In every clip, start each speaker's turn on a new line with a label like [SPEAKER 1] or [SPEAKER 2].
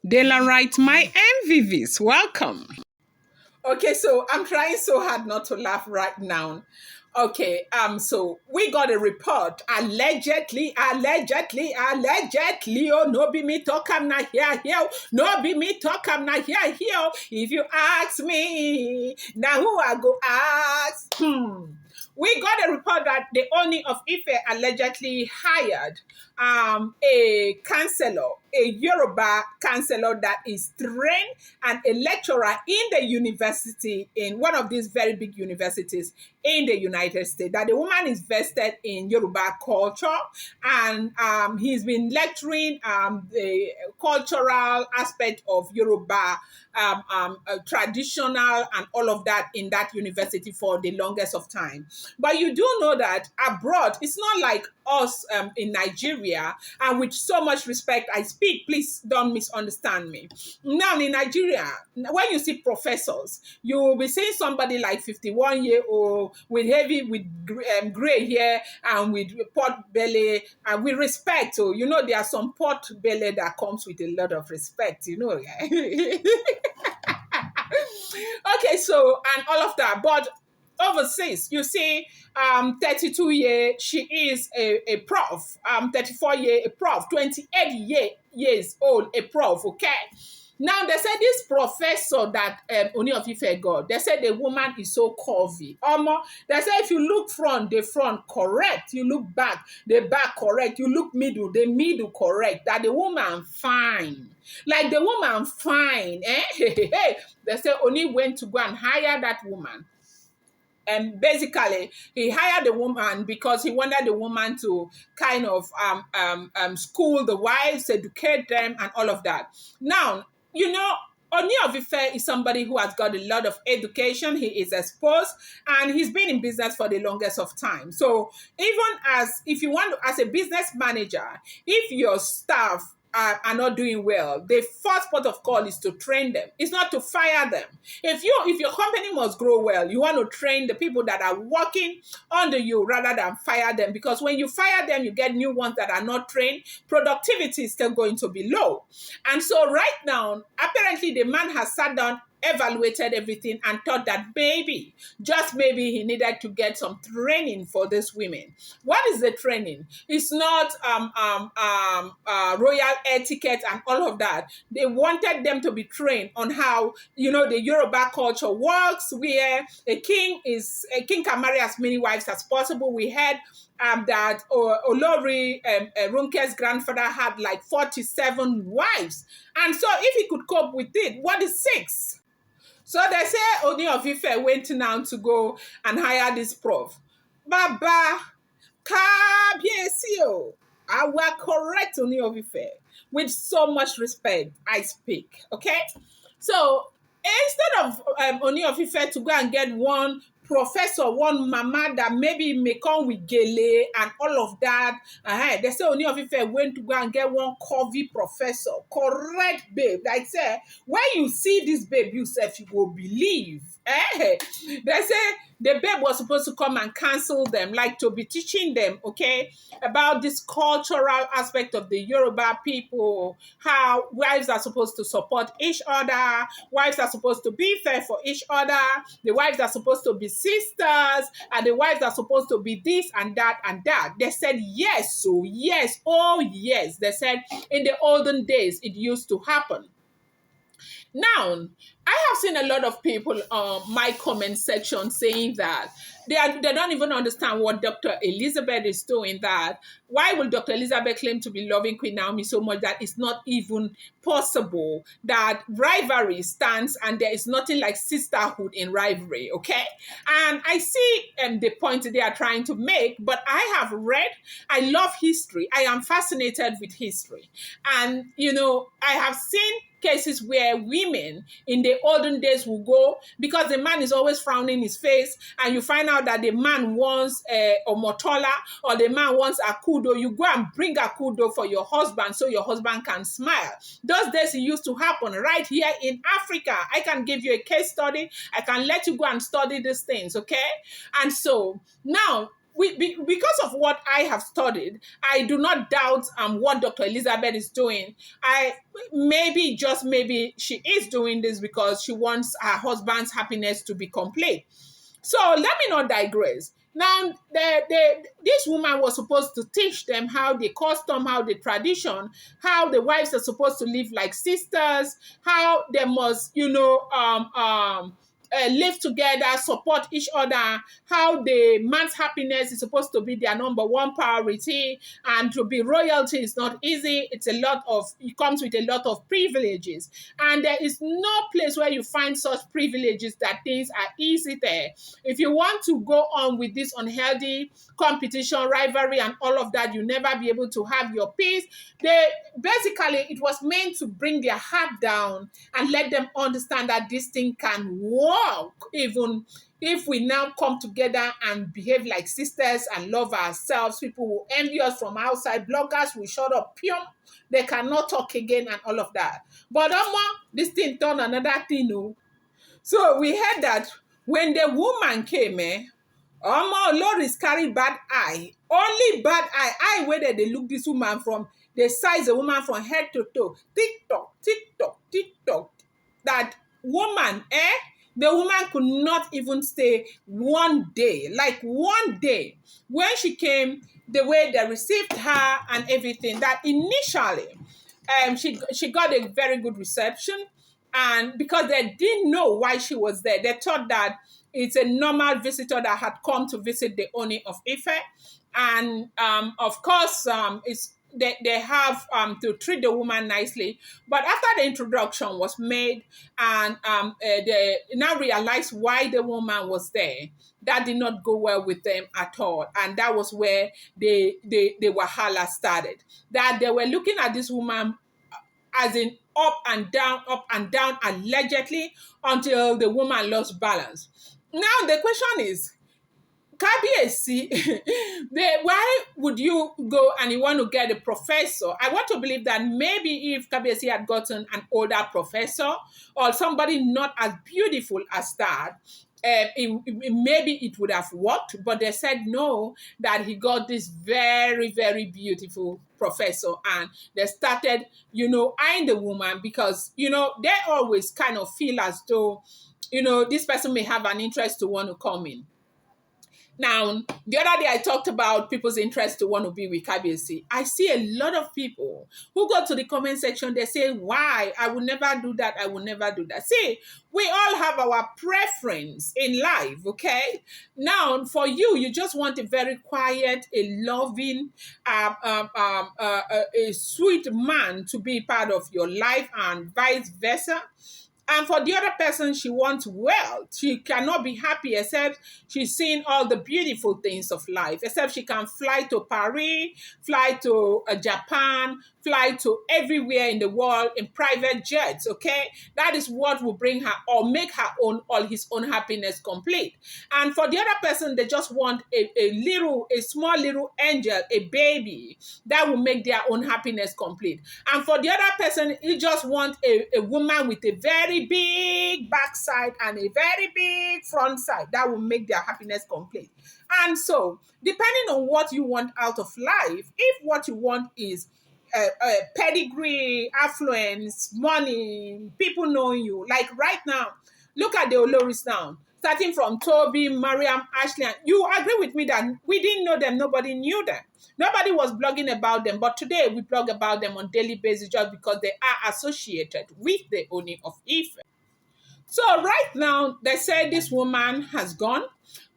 [SPEAKER 1] Daylight, my MVVs, welcome.
[SPEAKER 2] Okay, so I'm trying so hard not to laugh right now. Okay, so we got a report. Allegedly, oh, no be me talk, I'm not here. No be me talk, I'm not here. If you ask me, now who I go ask? We got a report that the Ooni of Ife allegedly hired a counselor, a Yoruba counselor that is trained and a lecturer in the university, in one of these very big universities in the United States. That the woman is vested in Yoruba culture, and he's been lecturing the cultural aspect of Yoruba traditional and all of that in that university for the longest of time. But you do know that abroad, it's not like us in Nigeria, and with so much respect I speak, please don't misunderstand me. Now in Nigeria, when you see professors, you will be seeing somebody like 51-year-old with gray hair and with pot belly, and with respect. So you know there are some pot belly that comes with a lot of respect, you know. Okay, so and all of that, but overseas, you see, 32-year, she is a prof, 34-year, a prof, 28 years old, a prof, okay? Now, they said this professor that Ooni of Ife got, they said the woman is so curvy. They said if you look front, the front correct. You look back, the back correct. You look middle, the middle correct. That the woman fine. Like the woman fine. They said Ooni went to go and hire that woman. And basically, he hired the woman because he wanted the woman to kind of school the wives, educate them, and all of that. Now, you know, Ooni of Ife is somebody who has got a lot of education. He is exposed, and he's been in business for the longest of time. So even as if you want to, as a business manager, if your staff are not doing well, the first port of call is to train them. It's not to fire them. If your company must grow well, you want to train the people that are working under you rather than fire them, because when you fire them, you get new ones that are not trained. Productivity is still going to be low. And so right now, apparently the man has sat down, evaluated everything, and thought that maybe, just maybe, he needed to get some training for these women. What is the training? It's not royal etiquette and all of that. They wanted them to be trained on how, you know, the Yoruba culture works, where a king can marry as many wives as possible. We had that Olori Ronke's grandfather had like 47 wives. And so if he could cope with it, what is 6? So they say Ooni of Ife went now to go and hire this prof. Baba, Kabiesio, I will correct Ooni of Ife. With so much respect, I speak, okay? So instead of Ooni of Ife to go and get one professor, one mama that maybe may come with gele and all of that, they say Ooni of Ife went to go and get one curvy professor, correct babe. Like say, when you see this babe, you self, you go believe. They say the babe was supposed to come and counsel them, like to be teaching them, okay, about this cultural aspect of the Yoruba people, how wives are supposed to support each other, wives are supposed to be fair for each other, the wives are supposed to be sisters, and the wives are supposed to be this and that and that. They said yes, so yes, oh yes. They said in the olden days it used to happen. Now, I have seen a lot of people on my comment section saying that they don't even understand what Dr. Elizabeth is doing. That why will Dr. Elizabeth claim to be loving Queen Naomi so much that it's not even possible, that rivalry stands and there is nothing like sisterhood in rivalry, okay? And I see the point they are trying to make, but I have read, I love history. I am fascinated with history. And, you know, I have seen cases where women in the olden days will go, because the man is always frowning his face, and you find out that the man wants a motola, or the man wants a kudo. You go and bring a kudo for your husband so your husband can smile. Those days it used to happen right here in Africa. I can give you a case study. I can let you go and study these things, okay? And so now because of what I have studied, I do not doubt what Dr. Elizabeth is doing. I maybe, just maybe, she is doing this because she wants her husband's happiness to be complete. So let me not digress. Now, this woman was supposed to teach them how the custom, how the tradition, how the wives are supposed to live like sisters, how they must, live together, support each other, how the man's happiness is supposed to be their number one priority, and to be royalty is not easy. It comes with a lot of privileges. And there is no place where you find such privileges that things are easy there. If you want to go on with this unhealthy competition, rivalry, and all of that, you never be able to have your peace. Basically, it was meant to bring their heart down and let them understand that this thing can work, even if we now come together and behave like sisters and love ourselves. People will envy us from outside. Bloggers will shut up. They cannot talk again and all of that. But this thing turned another thing. Oh. So we heard that when the woman came, Loris carry bad eye. Only bad eye. Where they look this woman from, they size the woman from head to toe. Tick-tock, tick-tock, tick-tock. That woman, the woman could not even stay one day. Like one day. When she came, the way they received her and everything, that initially, she got a very good reception. And because they didn't know why she was there, they thought that it's a normal visitor that had come to visit the Ooni of Ife. And of course, they have to treat the woman nicely. But after the introduction was made and they now realized why the woman was there, that did not go well with them at all. And that was where the wahala started. That they were looking at this woman as in up and down, allegedly, until the woman lost balance. Now, the question is, Kabiyesi, why would you go and you want to get a professor? I want to believe that maybe if Kabiyesi had gotten an older professor or somebody not as beautiful as that, maybe it would have worked, but they said no, that he got this very, very beautiful professor, and they started, eyeing the woman because, they always kind of feel as though, this person may have an interest to want to come in. Now, the other day I talked about people's interest to want to be with Kabiyesi. I see a lot of people who go to the comment section, they say, why? I will never do that. I will never do that. See, we all have our preference in life, okay? Now, for you, you just want a very quiet, a loving, a sweet man to be part of your life and vice versa. And for the other person, she wants wealth. She cannot be happy except she's seeing all the beautiful things of life, except she can fly to Paris, fly to Japan, fly to everywhere in the world in private jets, okay? That is what will bring her or make her own, all his own happiness complete. And for the other person, they just want a small little angel, a baby, that will make their own happiness complete. And for the other person, he just want a woman with a very big backside and a very big front side that will make their happiness complete. And so, depending on what you want out of life, if what you want is pedigree, affluence, money, people knowing you, like right now, look at the Oloris now. Starting from Toby, Mariam, Ashley, and you agree with me that we didn't know them, nobody knew them. Nobody was blogging about them, but today we blog about them on daily basis just because they are associated with the Ooni of Ife. So right now, they say this woman has gone.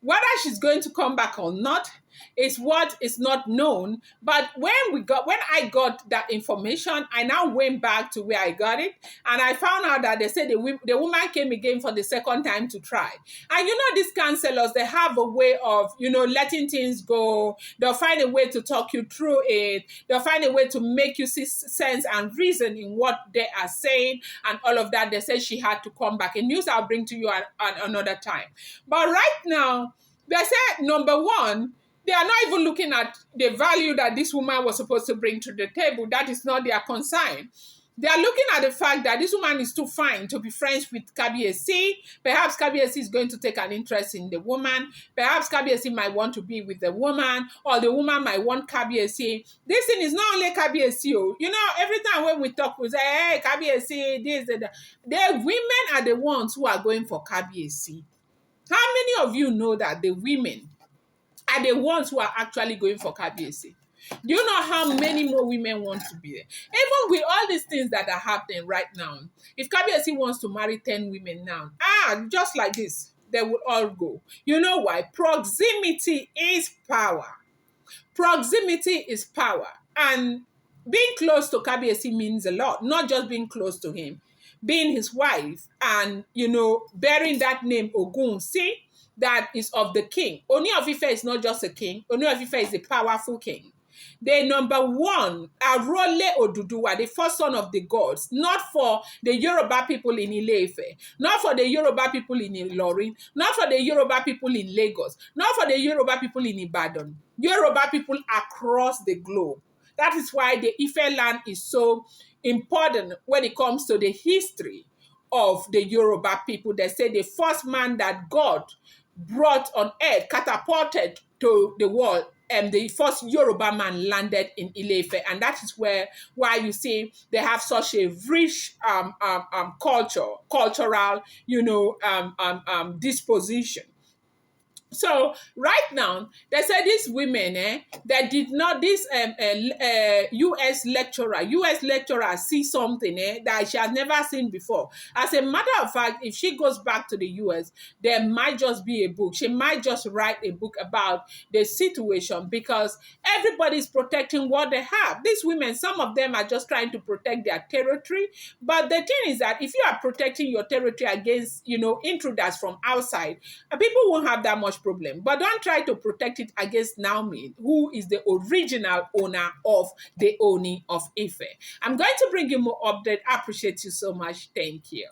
[SPEAKER 2] Whether she's going to come back or not is what is not known. But when I got that information, I now went back to where I got it, and I found out that they said the woman came again for the second time to try. And these counselors, they have a way of, letting things go. They'll find a way to talk you through it. They'll find a way to make you see sense and reason in what they are saying and all of that. They said she had to come back. And news I'll bring to you at another time. But right now, they said, number one, they are not even looking at the value that this woman was supposed to bring to the table. That is not their concern. They are looking at the fact that this woman is too fine to be friends with Kabiyesi. Perhaps Kabiyesi is going to take an interest in the woman. Perhaps Kabiyesi might want to be with the woman, or the woman might want Kabiyesi. This thing is not only Kabiyesi. Oh. You know, every time when we talk, we say, hey, Kabiyesi, this, and that. The women are the ones who are going for Kabiyesi. How many of you know that the women are the ones who are actually going for Kabiyesi? Do you know how many more women want to be there? Even with all these things that are happening right now, if Kabiyesi wants to marry 10 women now, just like this, they will all go. You know why? Proximity is power. Proximity is power. And being close to Kabiyesi means a lot, not just being close to him, being his wife and, bearing that name Ogun. See, that is of the king. Ooni of Ife is not just a king. Ooni of Ife is a powerful king. The number one, Arole Oduduwa, the first son of the gods, not for the Yoruba people in Ile-Ife, not for the Yoruba people in Ilorin, not for the Yoruba people in Lagos, not for the Yoruba people in Ibadan, Yoruba people across the globe. That is why the Ife land is so important when it comes to the history of the Yoruba people. They say the first man that God brought on earth, catapulted to the world, and the first Yoruba man landed in Ile-Ife, and that is why you see they have such a rich cultural, disposition. So right now, they say these women, that did not, this U.S. lecturer see something that she has never seen before. As a matter of fact, if she goes back to the U.S., there might just be a book. She might just write a book about the situation, because everybody's protecting what they have. These women, some of them are just trying to protect their territory. But the thing is that if you are protecting your territory against, intruders from outside, people won't have that much problem. But don't try to protect it against Naomi, who is the original owner of the Ooni of Ife. I'm going to bring you more update. I appreciate you so much. Thank you.